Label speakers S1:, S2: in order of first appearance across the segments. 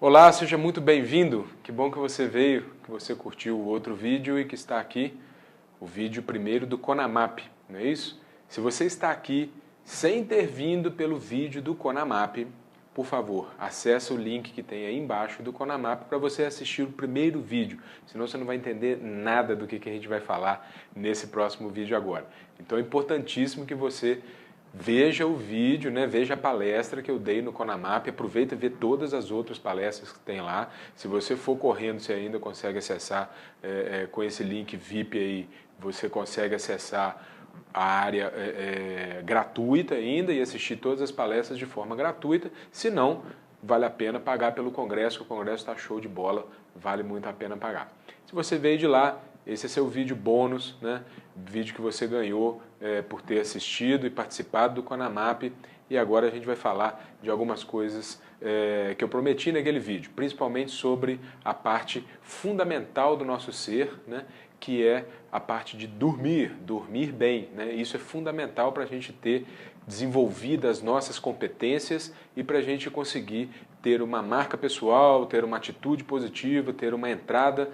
S1: Olá, seja muito bem-vindo. Que bom que você veio, que você curtiu o outro vídeo e que está aqui, o vídeo primeiro do Conamap, não é isso? Se você está aqui sem ter vindo pelo vídeo do Conamap, por favor, acesse o link que tem aí embaixo do Conamap para você assistir o primeiro vídeo, senão você não vai entender nada do que a gente vai falar nesse próximo vídeo agora. Então é importantíssimo que você veja o vídeo, né? Veja a palestra que eu dei no Conamap, aproveita e vê todas as outras palestras que tem lá. Se você for correndo, você ainda consegue acessar com esse link VIP aí, você consegue acessar a área gratuita ainda e assistir todas as palestras de forma gratuita. Se não, vale a pena pagar pelo congresso, que o congresso está show de bola, vale muito a pena pagar. Se você veio de lá, esse é seu vídeo bônus, né? Vídeo que você ganhou por ter assistido e participado do Conamap. E agora a gente vai falar de algumas coisas que eu prometi naquele vídeo, principalmente sobre a parte fundamental do nosso ser, né? Que é a parte de dormir bem, né? Isso é fundamental para a gente ter desenvolvido as nossas competências e para a gente conseguir ter uma marca pessoal, ter uma atitude positiva, ter uma entrada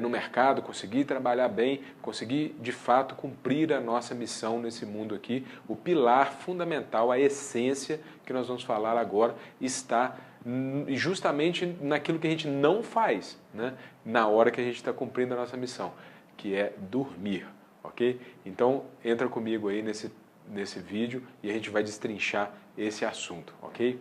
S1: no mercado, conseguir trabalhar bem, conseguir de fato cumprir a nossa missão nesse mundo aqui. O pilar fundamental, a essência que nós vamos falar agora está justamente naquilo que a gente não faz, né? Na hora que a gente está cumprindo a nossa missão, que é dormir, ok? Então entra comigo aí nesse vídeo e a gente vai destrinchar esse assunto, ok?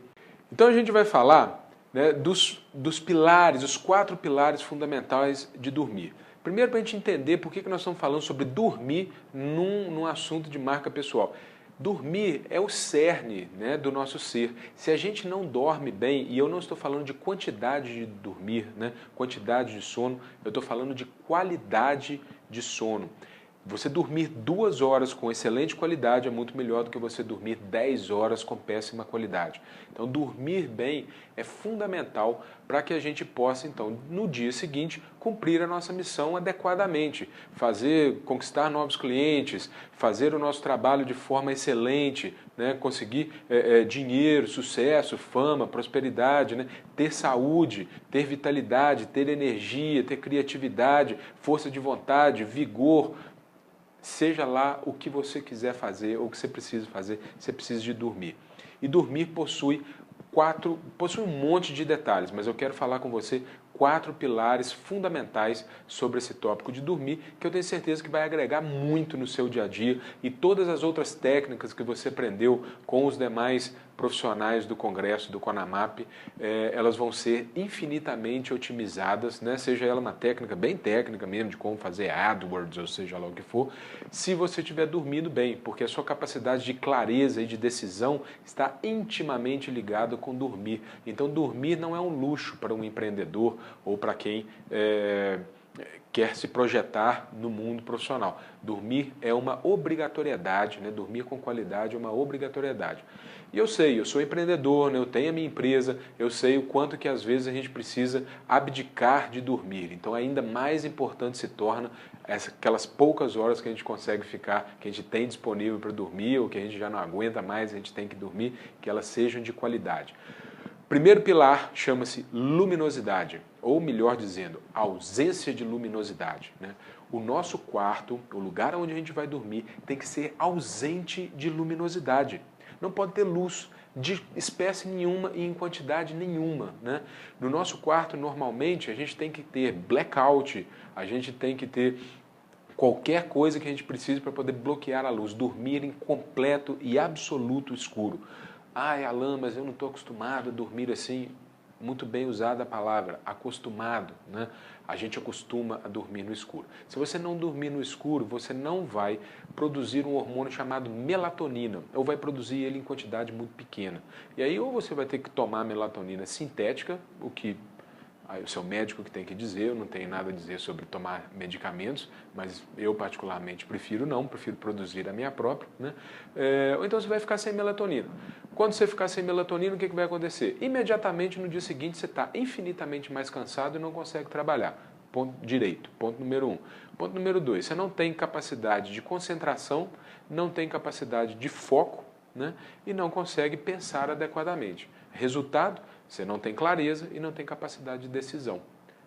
S1: Então a gente vai falar, né, dos pilares, os 4 pilares fundamentais de dormir. Primeiro, para a gente entender por que nós estamos falando sobre dormir num assunto de marca pessoal. Dormir é o cerne, né, do nosso ser. Se a gente não dorme bem, e eu não estou falando de quantidade de dormir, né, quantidade de sono, eu estou falando de qualidade de sono. Você dormir 2 horas com excelente qualidade é muito melhor do que você dormir 10 horas com péssima qualidade. Então, dormir bem é fundamental para que a gente possa, então, no dia seguinte, cumprir a nossa missão adequadamente, conquistar novos clientes, fazer o nosso trabalho de forma excelente, né? Conseguir dinheiro, sucesso, fama, prosperidade, né? Ter saúde, ter vitalidade, ter energia, ter criatividade, força de vontade, vigor. Seja lá o que você quiser fazer ou o que você precisa fazer, você precisa de dormir. E dormir possui um monte de detalhes, mas eu quero falar com você 4 pilares fundamentais sobre esse tópico de dormir, que eu tenho certeza que vai agregar muito no seu dia a dia, e todas as outras técnicas que você aprendeu com os demais profissionais do Congresso, do Conamap, elas vão ser infinitamente otimizadas, né? Seja ela uma técnica bem técnica mesmo, de como fazer AdWords, ou seja lá o que for, se você estiver dormindo bem, porque a sua capacidade de clareza e de decisão está intimamente ligada com dormir. Então dormir não é um luxo para um empreendedor ou para quem quer se projetar no mundo profissional. Dormir é uma obrigatoriedade, né? Dormir com qualidade é uma obrigatoriedade. E eu sei, eu sou empreendedor, né? Eu tenho a minha empresa, eu sei o quanto que às vezes a gente precisa abdicar de dormir. Então ainda mais importante se torna aquelas poucas horas que a gente consegue ficar, que a gente tem disponível para dormir, ou que a gente já não aguenta mais, a gente tem que dormir, que elas sejam de qualidade. Primeiro pilar chama-se luminosidade, ou melhor dizendo, ausência de luminosidade, né? O nosso quarto, o lugar onde a gente vai dormir, tem que ser ausente de luminosidade. Não pode ter luz de espécie nenhuma e em quantidade nenhuma, né? No nosso quarto, normalmente, a gente tem que ter blackout, a gente tem que ter qualquer coisa que a gente precise para poder bloquear a luz, dormir em completo e absoluto escuro. Ai, Alan, mas eu não estou acostumado a dormir assim. Muito bem usada a palavra, acostumado, né? A gente acostuma a dormir no escuro. Se você não dormir no escuro, você não vai produzir um hormônio chamado melatonina, ou vai produzir ele em quantidade muito pequena. E aí ou você vai ter que tomar melatonina sintética, o que aí o seu médico que tem que dizer, eu não tenho nada a dizer sobre tomar medicamentos, mas eu particularmente prefiro produzir a minha própria, né? Ou então você vai ficar sem melatonina. Quando você ficar sem melatonina, o que vai acontecer? Imediatamente no dia seguinte você está infinitamente mais cansado e não consegue trabalhar. Ponto direito, ponto número 1. Ponto número 2, você não tem capacidade de concentração, não tem capacidade de foco, né? E não consegue pensar adequadamente. Resultado, Você não tem clareza e não tem capacidade de decisão.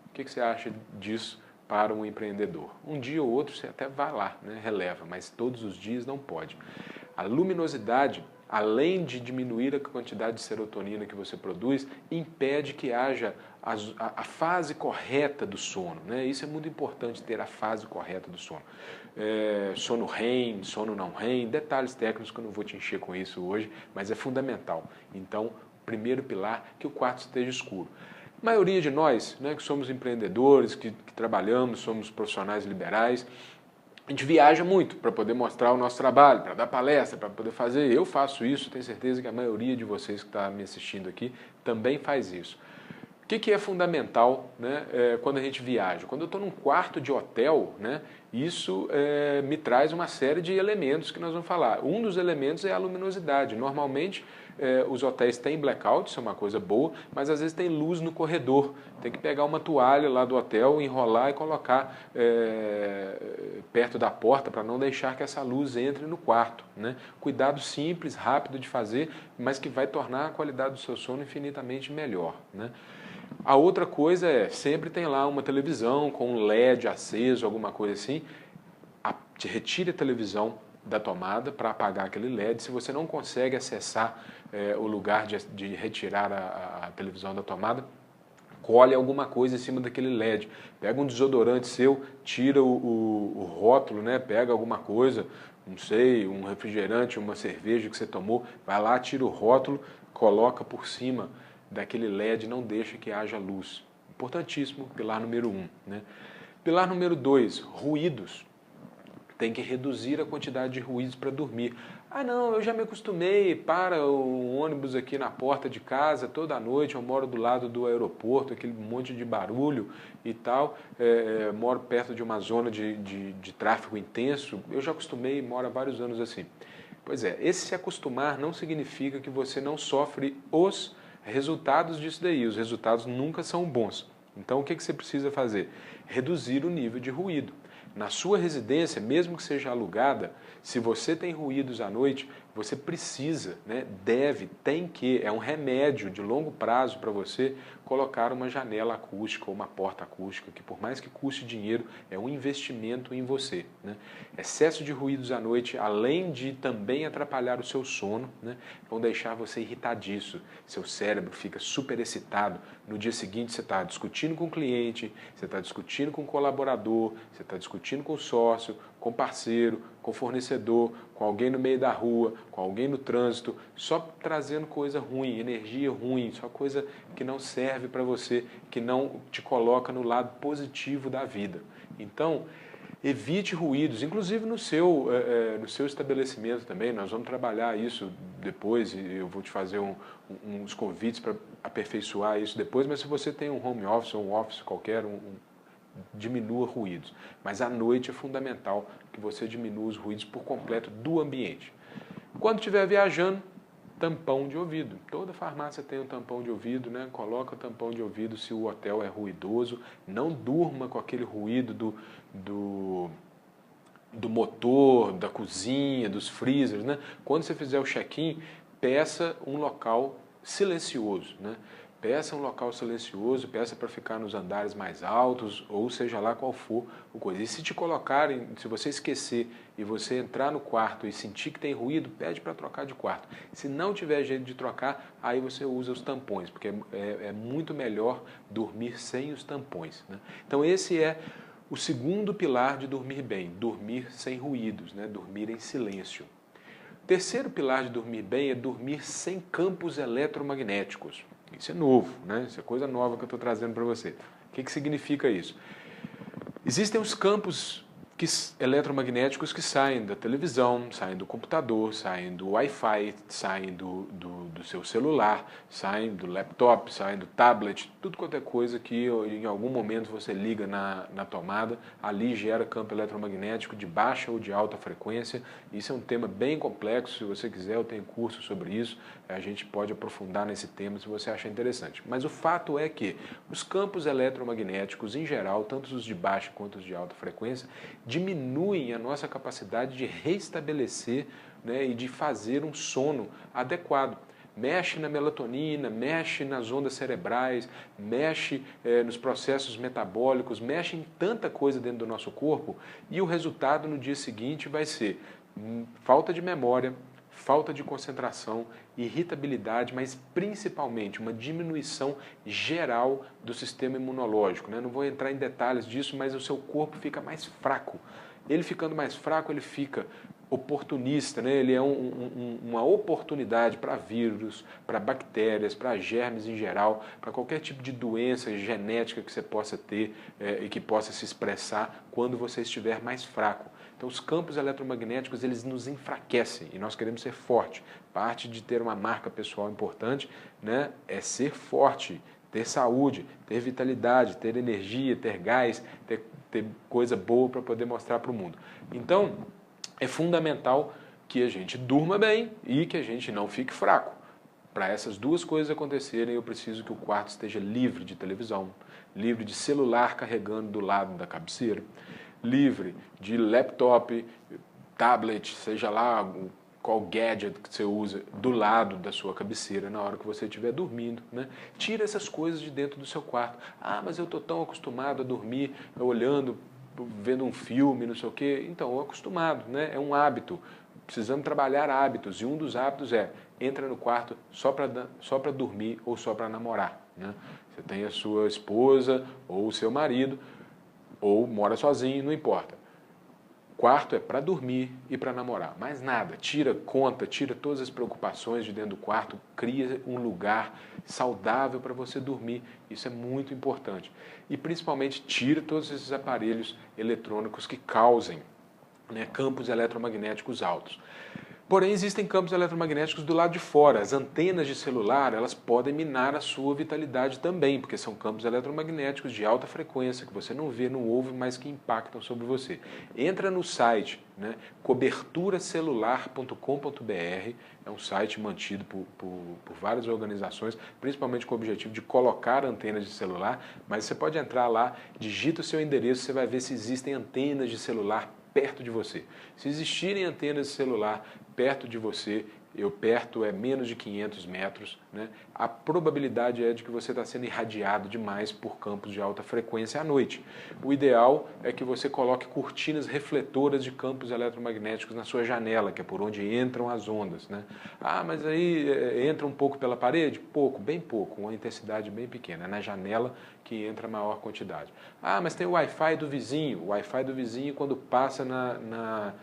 S1: O que você acha disso para um empreendedor? Um dia ou outro você até vai lá, né, releva, mas todos os dias não pode. A luminosidade, além de diminuir a quantidade de serotonina que você produz, impede que haja a fase correta do sono, né? Isso é muito importante, ter a fase correta do sono. Sono REM, sono não REM, detalhes técnicos que eu não vou te encher com isso hoje, mas é fundamental. Então, primeiro pilar, que o quarto esteja escuro. A maioria de nós, né, que somos empreendedores, que trabalhamos, somos profissionais liberais, a gente viaja muito para poder mostrar o nosso trabalho, para dar palestra, para poder fazer. Eu faço isso, tenho certeza que a maioria de vocês que está me assistindo aqui também faz isso. O que é fundamental, né, quando a gente viaja? Quando eu estou num quarto de hotel, né, isso me traz uma série de elementos que nós vamos falar. Um dos elementos é a luminosidade. Normalmente, os hotéis têm blackout, isso é uma coisa boa, mas às vezes tem luz no corredor. Tem que pegar uma toalha lá do hotel, enrolar e colocar perto da porta para não deixar que essa luz entre no quarto, né? Cuidado simples, rápido de fazer, mas que vai tornar a qualidade do seu sono infinitamente melhor, né? A outra coisa sempre tem lá uma televisão com um LED aceso, alguma coisa assim. Retire a televisão da tomada para apagar aquele LED. Se você não consegue acessar o lugar de retirar a televisão da tomada, colhe alguma coisa em cima daquele LED. Pega um desodorante seu, tira o rótulo, né? Pega alguma coisa, não sei, um refrigerante, uma cerveja que você tomou, vai lá, tira o rótulo, coloca por cima daquele LED, não deixa que haja luz. Importantíssimo, pilar número 1. Né? Pilar número 2, ruídos. Tem que reduzir a quantidade de ruídos para dormir. Ah não, eu já me acostumei, para o ônibus aqui na porta de casa toda noite, eu moro do lado do aeroporto, aquele monte de barulho e tal, moro perto de uma zona de tráfego intenso, eu já acostumei, moro há vários anos assim. Pois é, esse se acostumar não significa que você não sofre os resultados disso daí, os resultados nunca são bons. Então o que você precisa fazer? Reduzir o nível de ruído. Na sua residência, mesmo que seja alugada, se você tem ruídos à noite, você precisa, né, tem que, é um remédio de longo prazo para você colocar uma janela acústica ou uma porta acústica, que por mais que custe dinheiro, é um investimento em você. Né? Excesso de ruídos à noite, além de também atrapalhar o seu sono, né, vão deixar você irritadiço, seu cérebro fica super excitado, no dia seguinte você está discutindo com o cliente, você está discutindo com o colaborador, você está discutindo com o sócio, com o parceiro, com o fornecedor, com alguém no meio da rua, com alguém no trânsito, só trazendo coisa ruim, energia ruim, só coisa que não serve para você, que não te coloca no lado positivo da vida. Então, evite ruídos, inclusive no seu estabelecimento também. Nós vamos trabalhar isso depois e eu vou te fazer uns convites para aperfeiçoar isso depois, mas se você tem um home office ou um office qualquer, diminua ruídos. Mas à noite é fundamental que você diminua os ruídos por completo do ambiente. Quando estiver viajando, tampão de ouvido. Toda farmácia tem um tampão de ouvido, né? Coloca o tampão de ouvido se o hotel é ruidoso. Não durma com aquele ruído do motor, da cozinha, dos freezers, né? Quando você fizer o check-in, peça um local silencioso, né? Peça um local silencioso, peça para ficar nos andares mais altos, ou seja lá qual for o coisa. E se te colocarem, se você esquecer e você entrar no quarto e sentir que tem ruído, pede para trocar de quarto. Se não tiver jeito de trocar, aí você usa os tampões, porque é muito melhor dormir sem os tampões. Né? Então esse é o segundo pilar de dormir bem, dormir sem ruídos, né? Dormir em silêncio. O terceiro pilar de dormir bem é dormir sem campos eletromagnéticos. Isso é novo, né? Isso é coisa nova que eu estou trazendo para você. O que significa isso? Existem os campos eletromagnéticos que saem da televisão, saem do computador, saem do Wi-Fi, saem do seu celular, saem do laptop, saem do tablet, tudo quanto é coisa que em algum momento você liga na tomada, ali gera campo eletromagnético de baixa ou de alta frequência. Isso é um tema bem complexo, se você quiser eu tenho curso sobre isso, a gente pode aprofundar nesse tema se você achar interessante. Mas o fato é que os campos eletromagnéticos em geral, tanto os de baixa quanto os de alta frequência, diminuem a nossa capacidade de restabelecer, né, e de fazer um sono adequado. mexe na melatonina, mexe nas ondas cerebrais, mexe nos processos metabólicos, mexe em tanta coisa dentro do nosso corpo e o resultado no dia seguinte vai ser falta de memória, falta de concentração, irritabilidade, mas principalmente uma diminuição geral do sistema imunológico, né? Não vou entrar em detalhes disso, mas o seu corpo fica mais fraco. Ele ficando mais fraco, ele fica oportunista, né? Ele é uma oportunidade para vírus, para bactérias, para germes em geral, para qualquer tipo de doença genética que você possa ter e que possa se expressar quando você estiver mais fraco. Então os campos eletromagnéticos eles nos enfraquecem e nós queremos ser forte. Parte de ter uma marca pessoal importante, né, é ser forte, ter saúde, ter vitalidade, ter energia, ter gás, ter coisa boa para poder mostrar para o mundo. Então é fundamental que a gente durma bem e que a gente não fique fraco. Para essas duas coisas acontecerem, eu preciso que o quarto esteja livre de televisão, livre de celular carregando do lado da cabeceira, livre de laptop, tablet, seja lá qual gadget que você usa do lado da sua cabeceira na hora que você estiver dormindo, né? Tira essas coisas de dentro do seu quarto. Ah, mas eu estou tão acostumado a dormir olhando, vendo um filme, não sei o quê. Então, acostumado, né? É um hábito. Precisamos trabalhar hábitos e um dos hábitos é entra no quarto só para dormir ou só para namorar, né? Você tem a sua esposa ou o seu marido ou mora sozinho, não importa. Quarto é para dormir e para namorar, mais nada. Tira conta, tira todas as preocupações de dentro do quarto, cria um lugar saudável para você dormir. Isso é muito importante. E principalmente tira todos esses aparelhos eletrônicos que causem, né, campos eletromagnéticos altos. Porém, existem campos eletromagnéticos do lado de fora. As antenas de celular, elas podem minar a sua vitalidade também, porque são campos eletromagnéticos de alta frequência, que você não vê, não ouve, mas que impactam sobre você. Entra no site, né, coberturacelular.com.br, é um site mantido por várias organizações, principalmente com o objetivo de colocar antenas de celular, mas você pode entrar lá, digita o seu endereço, você vai ver se existem antenas de celular perto de você. Se existirem antenas de celular perto de você, perto é menos de 500 metros, né? A probabilidade é de que você está sendo irradiado demais por campos de alta frequência à noite. O ideal é que você coloque cortinas refletoras de campos eletromagnéticos na sua janela, que é por onde entram as ondas, né? Ah, mas aí entra um pouco pela parede? Pouco, bem pouco, uma intensidade bem pequena. É na janela que entra a maior quantidade. Ah, mas tem o Wi-Fi do vizinho. O Wi-Fi do vizinho, quando passa na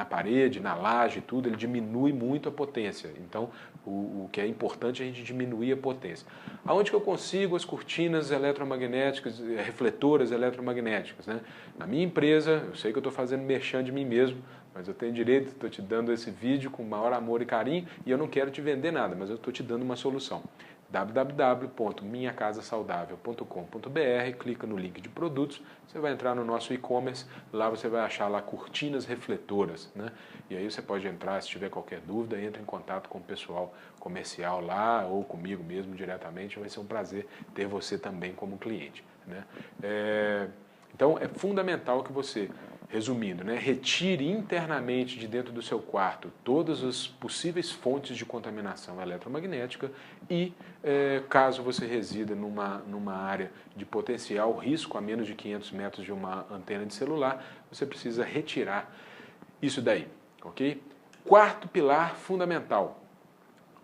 S1: parede, na laje e tudo, ele diminui muito a potência. Então, o que é importante é a gente diminuir a potência. Aonde que eu consigo as cortinas eletromagnéticas, refletoras eletromagnéticas, né? Na minha empresa, eu sei que eu estou fazendo merchan de mim mesmo, mas eu tenho direito, estou te dando esse vídeo com o maior amor e carinho e eu não quero te vender nada, mas eu estou te dando uma solução. www.minhacasasaudável.com.br, clica no link de produtos, você vai entrar no nosso e-commerce, lá você vai achar lá cortinas refletoras, né? E aí você pode entrar, se tiver qualquer dúvida, entre em contato com o pessoal comercial lá ou comigo mesmo diretamente, vai ser um prazer ter você também como cliente, né? Então é fundamental que você, resumindo, né, retire internamente de dentro do seu quarto todas as possíveis fontes de contaminação eletromagnética e, caso você resida numa área de potencial risco a menos de 500 metros de uma antena de celular, você precisa retirar isso daí, ok? Quarto pilar fundamental,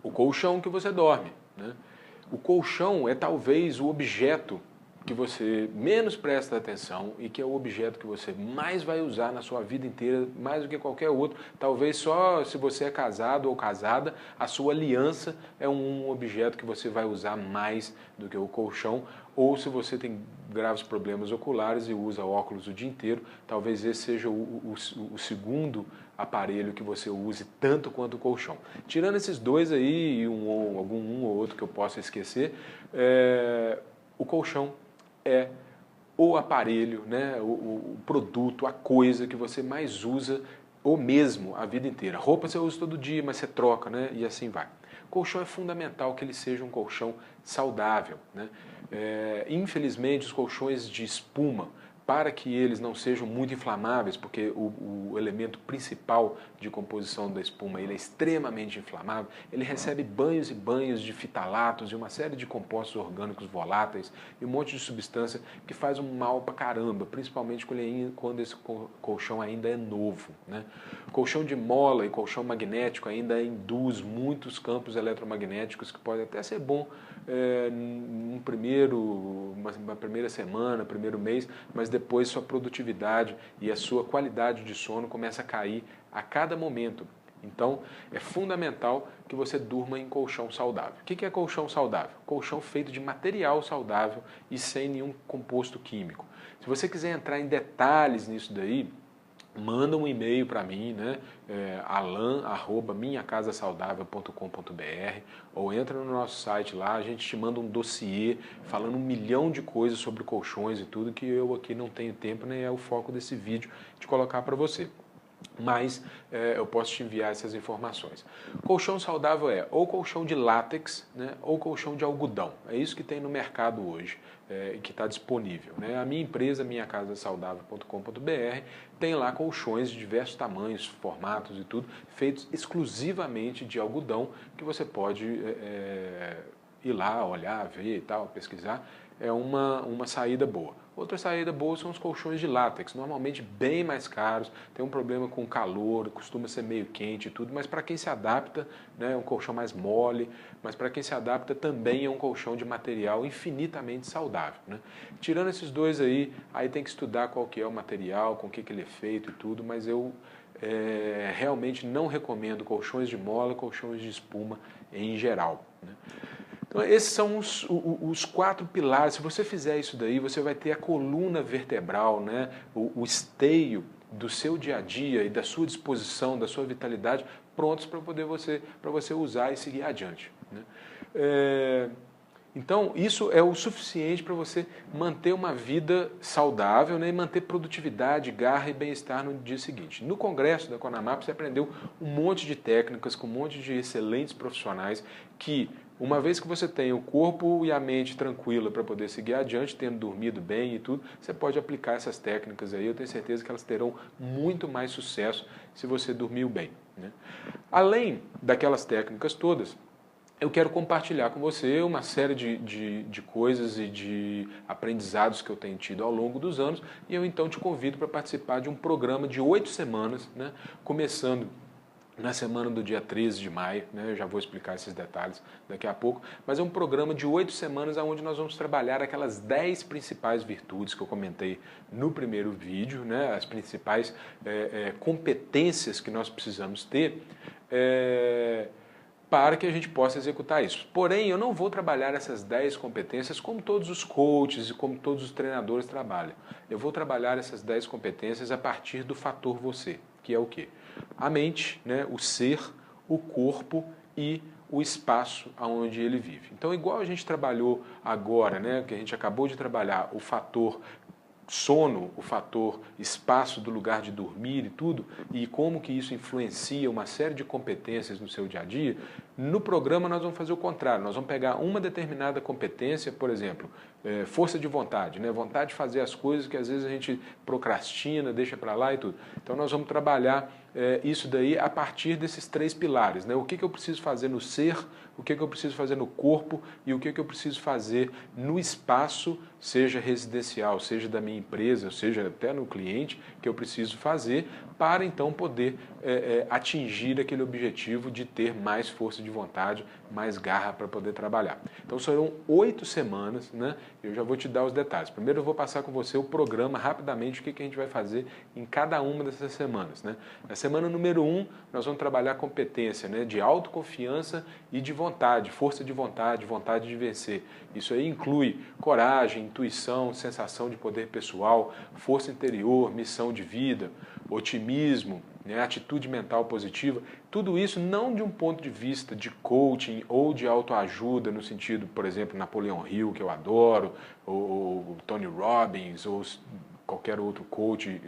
S1: o colchão que você dorme, né? O colchão é talvez o objeto que você menos presta atenção e que é o objeto que você mais vai usar na sua vida inteira, mais do que qualquer outro. Talvez só se você é casado ou casada, a sua aliança é um objeto que você vai usar mais do que o colchão, ou se você tem graves problemas oculares e usa óculos o dia inteiro, talvez esse seja o segundo aparelho que você use tanto quanto o colchão. Tirando esses dois aí e um ou outro que eu possa esquecer, o colchão é o aparelho, né, o produto, a coisa que você mais usa ou mesmo a vida inteira. Roupa você usa todo dia, mas você troca, né, e assim vai. Colchão é fundamental que ele seja um colchão saudável, né? Infelizmente, os colchões de espuma para que eles não sejam muito inflamáveis, porque o elemento principal de composição da espuma ele é extremamente inflamável, ele recebe banhos e banhos de fitalatos e uma série de compostos orgânicos voláteis e um monte de substância que faz um mal pra caramba, principalmente quando esse colchão ainda é novo, né? Colchão de mola e colchão magnético ainda induz muitos campos eletromagnéticos que podem até ser bom uma primeira semana, primeiro mês, mas depois sua produtividade e a sua qualidade de sono começa a cair a cada momento. Então, é fundamental que você durma em colchão saudável. O que é colchão saudável? Colchão feito de material saudável e sem nenhum composto químico. Se você quiser entrar em detalhes nisso daí, manda um e-mail para mim, né? alan@minhacasasaudável.com.br, ou entra no nosso site lá, a gente te manda um dossiê falando 1 milhão de coisas sobre colchões e tudo que eu aqui não tenho tempo, nem é o foco desse vídeo de colocar para você. Mas eu posso te enviar essas informações. Colchão saudável é ou colchão de látex, né, ou colchão de algodão. É isso que tem no mercado hoje e que está disponível, né? A minha empresa, minhacasasaudável.com.br, tem lá colchões de diversos tamanhos, formatos e tudo, feitos exclusivamente de algodão, que você pode ir lá, olhar, ver e tal, pesquisar. É uma saída boa. Outra saída boa são os colchões de látex, normalmente bem mais caros, tem um problema com calor, costuma ser meio quente e tudo, mas para quem se adapta, né, é um colchão mais mole, mas para quem se adapta também é um colchão de material infinitamente saudável, né? Tirando esses dois aí tem que estudar qual que é o material, com o que ele é feito e tudo, mas eu realmente não recomendo colchões de mola, colchões de espuma em geral, né? Então, esses são os 4 pilares. Se você fizer isso daí, você vai ter a coluna vertebral, né? O esteio do seu dia a dia e da sua disposição, da sua vitalidade, prontos para você usar e seguir adiante, né? Então, isso é o suficiente para você manter uma vida saudável, né, e manter produtividade, garra e bem-estar no dia seguinte. No congresso da Conamap, você aprendeu um monte de técnicas com um monte de excelentes profissionais que, uma vez que você tem o corpo e a mente tranquila para poder seguir adiante, tendo dormido bem e tudo, você pode aplicar essas técnicas aí. Eu tenho certeza que elas terão muito mais sucesso se você dormiu bem, né? Além daquelas técnicas todas, eu quero compartilhar com você uma série de coisas e de aprendizados que eu tenho tido ao longo dos anos, e eu então te convido para participar de um programa de 8 semanas, né, começando na semana do dia 13 de maio, né, eu já vou explicar esses detalhes daqui a pouco, mas é um programa de 8 semanas onde nós vamos trabalhar aquelas 10 principais virtudes que eu comentei no primeiro vídeo, né, as principais competências que nós precisamos ter para que a gente possa executar isso. Porém, eu não vou trabalhar essas 10 competências como todos os coaches e como todos os treinadores trabalham. Eu vou trabalhar essas 10 competências a partir do fator você, que é o quê? A mente, né, o ser, o corpo e o espaço onde ele vive. Então, igual a gente trabalhou agora, né, que a gente acabou de trabalhar o fator sono, o fator espaço do lugar de dormir e tudo, e como que isso influencia uma série de competências no seu dia a dia, no programa nós vamos fazer o contrário, nós vamos pegar uma determinada competência, por exemplo, força de vontade, né? Vontade de fazer as coisas que às vezes a gente procrastina, deixa para lá e tudo. Então nós vamos trabalhar isso daí a partir desses 3 pilares, né? O que eu preciso fazer no ser, o que eu preciso fazer no corpo e o que eu preciso fazer no espaço, seja residencial, seja da minha empresa, seja até no cliente, que eu preciso fazer para então poder atingir aquele objetivo de ter mais força de vontade, mais garra para poder trabalhar. Então serão 8 semanas, né? Eu já vou te dar os detalhes. Primeiro eu vou passar com você o programa rapidamente, o que a gente vai fazer em cada uma dessas semanas, né? Na semana número 1, nós vamos trabalhar a competência, né, de autoconfiança e de vontade, força de vontade, vontade de vencer. Isso aí inclui coragem, intuição, sensação de poder pessoal, força interior, missão de vida, otimismo, né, atitude mental positiva. Tudo isso não de um ponto de vista de coaching ou de autoajuda, no sentido, por exemplo, Napoleão Hill, que eu adoro, ou Tony Robbins, ou qualquer outro coach,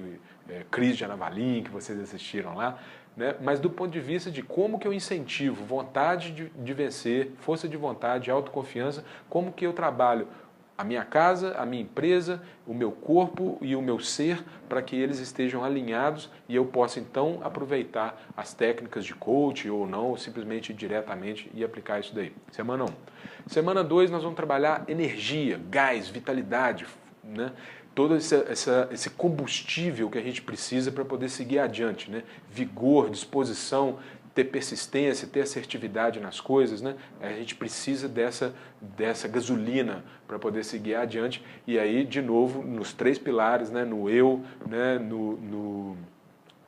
S1: Cris Giannavalin, que vocês assistiram lá, né? Mas do ponto de vista de como que eu incentivo vontade de vencer, força de vontade, autoconfiança, como que eu trabalho a minha casa, a minha empresa, o meu corpo e o meu ser, para que eles estejam alinhados e eu possa então aproveitar as técnicas de coach ou não, ou simplesmente diretamente e aplicar isso daí. Semana 1. Semana 2 nós vamos trabalhar energia, gás, vitalidade, né? Todo esse combustível que a gente precisa para poder seguir adiante, né? Vigor, disposição, ter persistência, ter assertividade nas coisas, né? A gente precisa dessa gasolina para poder seguir adiante. E aí, de novo, nos 3 pilares, né? No eu, né?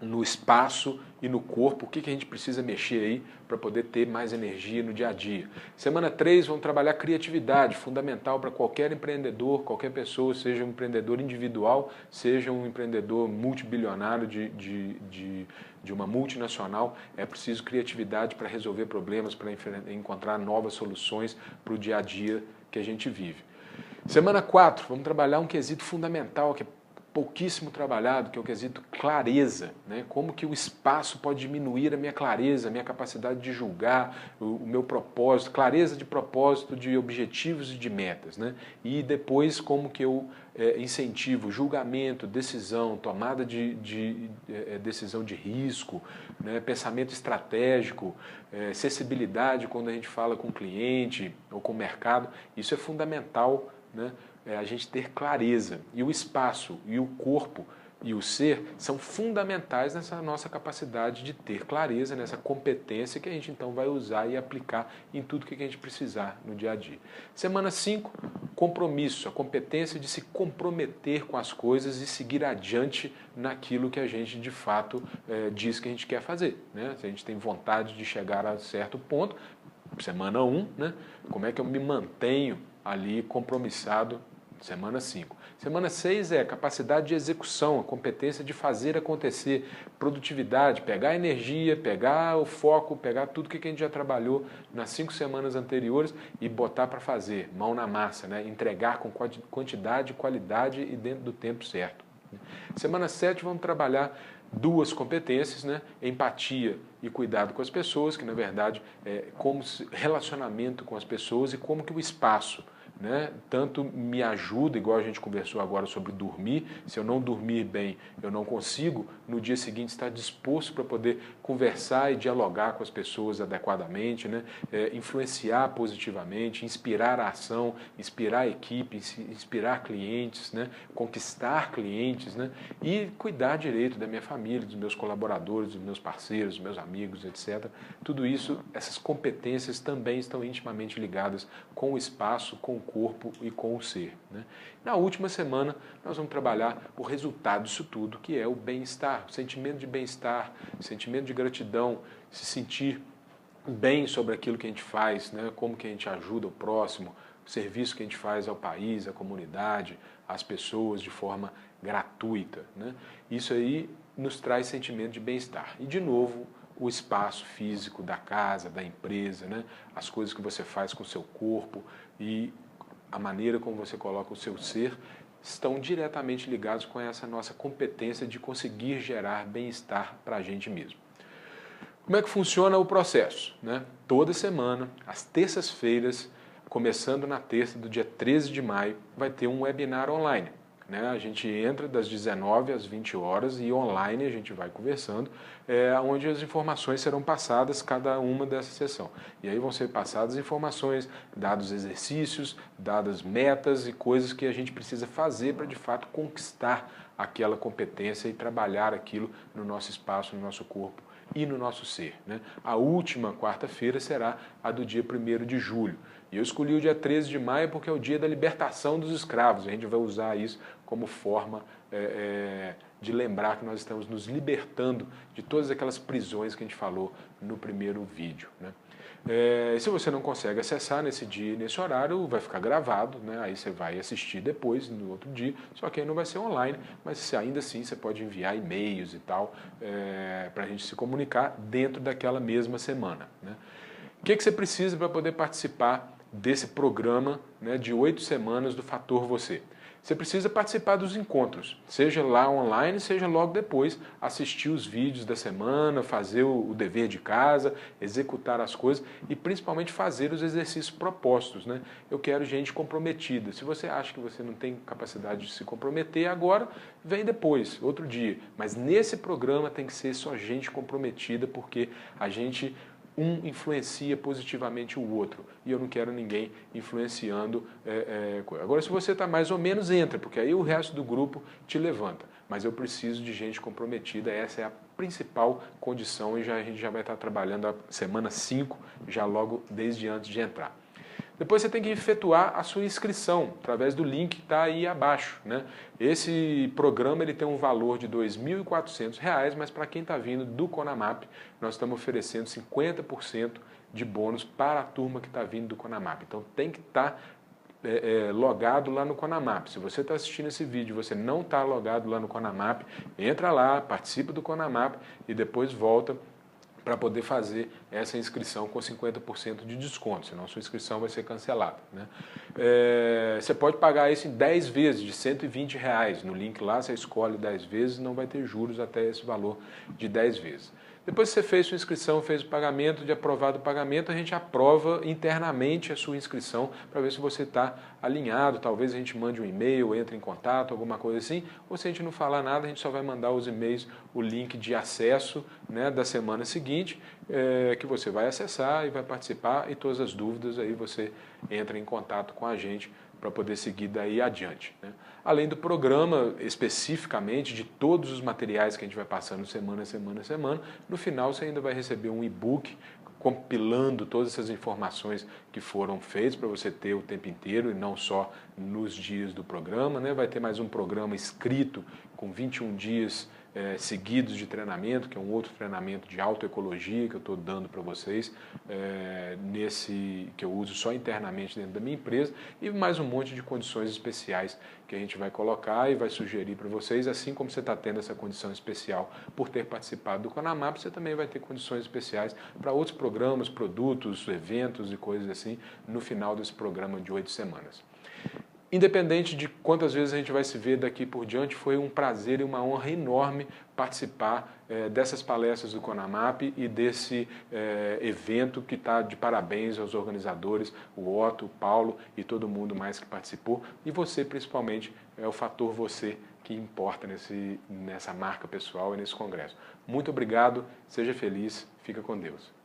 S1: No espaço e no corpo, o que a gente precisa mexer aí para poder ter mais energia no dia a dia. Semana 3, vamos trabalhar criatividade, fundamental para qualquer empreendedor, qualquer pessoa, seja um empreendedor individual, seja um empreendedor multibilionário de uma multinacional, é preciso criatividade para resolver problemas, para encontrar novas soluções para o dia a dia que a gente vive. Semana 4, vamos trabalhar um quesito fundamental, que é pouquíssimo trabalhado, que é o quesito clareza, né? Como que o espaço pode diminuir a minha clareza, a minha capacidade de julgar, o meu propósito, clareza de propósito, de objetivos e de metas, né? E depois como que eu incentivo julgamento, decisão, tomada de decisão de risco, né? Pensamento estratégico, acessibilidade quando a gente fala com o cliente ou com o mercado, isso é fundamental, né? A gente ter clareza. E o espaço, e o corpo, e o ser são fundamentais nessa nossa capacidade de ter clareza, nessa competência que a gente então vai usar e aplicar em tudo que a gente precisar no dia a dia. Semana 5, compromisso, a competência de se comprometer com as coisas e seguir adiante naquilo que a gente de fato diz que a gente quer fazer, né? Se a gente tem vontade de chegar a certo ponto, semana 1, né? Como é que eu me mantenho ali compromissado? Semana 5. Semana 6 é capacidade de execução, a competência de fazer acontecer, produtividade, pegar a energia, pegar o foco, pegar tudo que a gente já trabalhou nas 5 semanas anteriores e botar para fazer, mão na massa, né? Entregar com quantidade, qualidade e dentro do tempo certo. Semana 7 vamos trabalhar 2 competências, né? Empatia e cuidado com as pessoas, que na verdade é como relacionamento com as pessoas e como que o espaço, né, tanto me ajuda, igual a gente conversou agora sobre dormir, se eu não dormir bem, eu não consigo no dia seguinte estar disposto para poder conversar e dialogar com as pessoas adequadamente, né, influenciar positivamente, inspirar a ação, inspirar a equipe, inspirar clientes, né, conquistar clientes, né, e cuidar direito da minha família, dos meus colaboradores, dos meus parceiros, dos meus amigos, etc. Tudo isso, essas competências também estão intimamente ligadas com o espaço, com o corpo e com o ser, né? Na última semana, nós vamos trabalhar o resultado disso tudo, que é o bem-estar, o sentimento de bem-estar, sentimento de gratidão, se sentir bem sobre aquilo que a gente faz, né? Como que a gente ajuda o próximo, o serviço que a gente faz ao país, à comunidade, às pessoas de forma gratuita, né? Isso aí nos traz sentimento de bem-estar. E, de novo, o espaço físico da casa, da empresa, né? As coisas que você faz com o seu corpo e a maneira como você coloca o seu ser estão diretamente ligados com essa nossa competência de conseguir gerar bem-estar para a gente mesmo. Como é que funciona o processo, né? Toda semana, às terças-feiras, começando na terça do dia 13 de maio, vai ter um webinar online, né? A gente entra das 19 às 20 horas e online a gente vai conversando, onde as informações serão passadas cada uma dessa sessão. E aí vão ser passadas informações, dados exercícios, dadas metas e coisas que a gente precisa fazer para de fato conquistar aquela competência e trabalhar aquilo no nosso espaço, no nosso corpo e no nosso ser, né? A última quarta-feira será a do dia 1º de julho. E eu escolhi o dia 13 de maio porque é o dia da libertação dos escravos. A gente vai usar isso como forma de lembrar que nós estamos nos libertando de todas aquelas prisões que a gente falou no primeiro vídeo, né? Se você não consegue acessar nesse dia e nesse horário, vai ficar gravado, né? Aí você vai assistir depois, no outro dia, só que aí não vai ser online, mas ainda assim você pode enviar e-mails e tal, para a gente se comunicar dentro daquela mesma semana, né? O que você precisa para poder participar desse programa, né, de 8 semanas do Fator Você? Você precisa participar dos encontros, seja lá online, seja logo depois, assistir os vídeos da semana, fazer o dever de casa, executar as coisas e principalmente fazer os exercícios propostos, né? Eu quero gente comprometida. Se você acha que você não tem capacidade de se comprometer agora, vem depois, outro dia. Mas nesse programa tem que ser só gente comprometida, porque a gente influencia positivamente o outro. E eu não quero ninguém influenciando. Agora, se você está mais ou menos, entra, porque aí o resto do grupo te levanta. Mas eu preciso de gente comprometida, essa é a principal condição e a gente já vai estar trabalhando a semana 5, já logo desde antes de entrar. Depois você tem que efetuar a sua inscrição através do link que está aí abaixo, né? Esse programa ele tem um valor de R$ 2.400, mas para quem está vindo do Conamap, nós estamos oferecendo 50% de bônus para a turma que está vindo do Conamap. Então tem que estar logado lá no Conamap. Se você está assistindo esse vídeo e você não está logado lá no Conamap, entra lá, participa do Conamap e depois volta para poder fazer essa inscrição com 50% de desconto, senão a sua inscrição vai ser cancelada, né? Você pode pagar isso em 10 vezes de R$ 120. No link lá você escolhe 10 vezes e não vai ter juros até esse valor de 10 vezes. Depois que você fez sua inscrição, fez o pagamento, de aprovado o pagamento, a gente aprova internamente a sua inscrição para ver se você está alinhado. Talvez a gente mande um e-mail, entre em contato, alguma coisa assim. Ou se a gente não falar nada, a gente só vai mandar os e-mails, o link de acesso, né, da semana seguinte, que você vai acessar e vai participar. E todas as dúvidas aí você entra em contato com a gente para poder seguir daí adiante, né? Além do programa, especificamente, de todos os materiais que a gente vai passando semana, no final você ainda vai receber um e-book compilando todas essas informações que foram feitas para você ter o tempo inteiro e não só nos dias do programa, né? Vai ter mais um programa escrito com 21 dias seguidos de treinamento, que é um outro treinamento de autoecologia que eu estou dando para vocês, que eu uso só internamente dentro da minha empresa, e mais um monte de condições especiais que a gente vai colocar e vai sugerir para vocês. Assim como você está tendo essa condição especial por ter participado do Conamap, você também vai ter condições especiais para outros programas, produtos, eventos e coisas assim no final desse programa de 8 semanas. Independente de quantas vezes a gente vai se ver daqui por diante, foi um prazer e uma honra enorme participar dessas palestras do Conamap e desse evento que está de parabéns aos organizadores, o Otto, o Paulo e todo mundo mais que participou. E você, principalmente, é o fator você que importa nessa marca pessoal e nesse congresso. Muito obrigado, seja feliz, fica com Deus.